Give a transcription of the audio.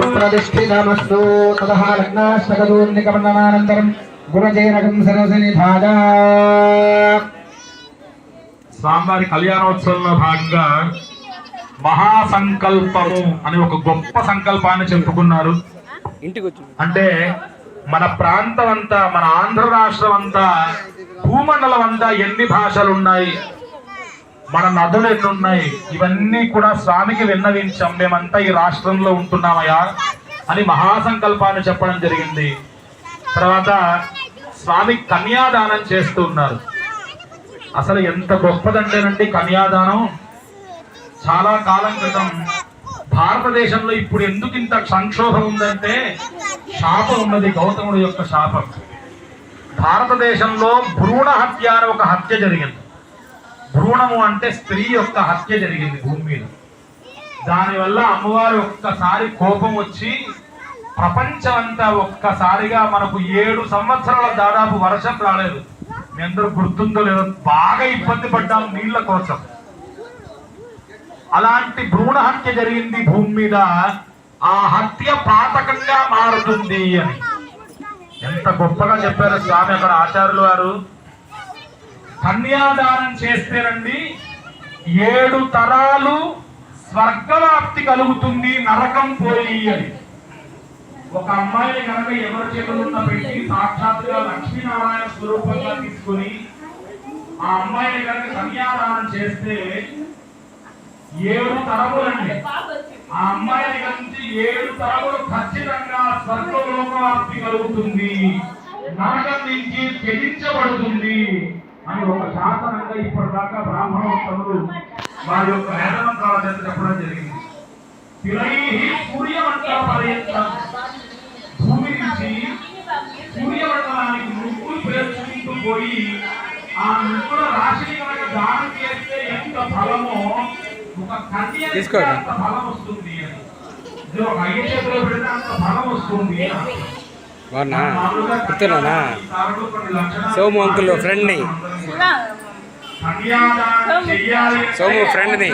सुप्रतिष्ठितमस्तु ततः लग्नाष्टकदूर्निकमण्डनानन्तरं गुणजैरकं सरसनिधाय స్వామివారి కళ్యాణోత్సవంలో భాగంగా మహాసంకల్పము అని ఒక గొప్ప సంకల్పాన్ని చెప్పుకున్నారు. అంటే మన ప్రాంతం అంతా, మన ఆంధ్ర రాష్ట్రం అంతా, భూమండలం అంతా ఎన్ని భాషలు ఉన్నాయి, మన నదులు ఎన్ని ఉన్నాయి, ఇవన్నీ కూడా స్వామికి విన్నవించాం. మేమంతా ఈ రాష్ట్రంలో ఉంటున్నామయ్యా అని మహాసంకల్పాన్ని చెప్పడం జరిగింది. తర్వాత స్వామి కన్యాదానం చేస్తూ ఉన్నారు. అసలు ఎంత గొప్పదంటేనండి కన్యాదానం. చాలా కాలం క్రితం భారతదేశంలో ఇప్పుడు ఎందుకు ఇంత సంక్షోభం ఉందంటే శాపం ఉన్నది, గౌతముడి యొక్క శాపం. భారతదేశంలో భ్రూణ హత్య అని ఒక హత్య జరిగింది. భ్రూణము అంటే స్త్రీ యొక్క హత్య జరిగింది భూమి మీద. దానివల్ల అమ్మవారు ఒక్కసారి కోపం వచ్చి ప్రపంచం అంతా ఒక్కసారిగా మనకు 7 సంవత్సరాల దాదాపు వర్షం రాలేదు. మీ అందరూ గుర్తుందో లేదో, బాగా ఇబ్బంది పడ్డాం నీళ్ల కోసం. అలాంటి భ్రూణ హత్య జరిగింది భూమి మీద. ఆ హత్య పాతకంగా మారుతుంది అని ఎంత గొప్పగా చెప్పారు స్వామి అక్కడ ఆచార్యులు వారు. కన్యాదానం చేస్తేనండి 7 తరాలు స్వర్గవాప్తి కలుగుతుంది, నరకం పోయి అని. ఒక అమ్మాయిని కనుక ఎవరి చేతులున్న పెట్టి సాక్షాత్తుగా లక్ష్మీనారాయణ స్వరూపంగా తీసుకుని ఆ అమ్మాయిని కనుక కన్యాదానం చేస్తే 7 తరములండి. ఆ అమ్మాయిని కలిసి 7 తరములు ఖచ్చితంగా స్వర్గలోకవాప్తి కలుగుతుంది, నరకం నుంచి త్యజించబడుతుంది అని ఒక శాసనంగా ఇప్పటిదాకా బ్రాహ్మణోత్తములు వారి యొక్క వేదమంత్రాల చేత చెప్పడం జరిగింది. సూర్యమండల పర్యంతం, భూమి నుంచి సూర్యమండలానికి ముగ్గులు పేర్చుకుంటూ పోయి ఆ ముగ్గుల రాశిని కనుక దానం చేస్తే ఎంత ఫలమో ఒక కన్య అంత ఫలం వస్తుంది అని. ఇది ఒక 5 చేతుల్లో పెడితే అంత ఫలం వస్తుంది. సోము అంకుల్ ఫ్రెండ్ ని, సోము ఫ్రెండ్ ని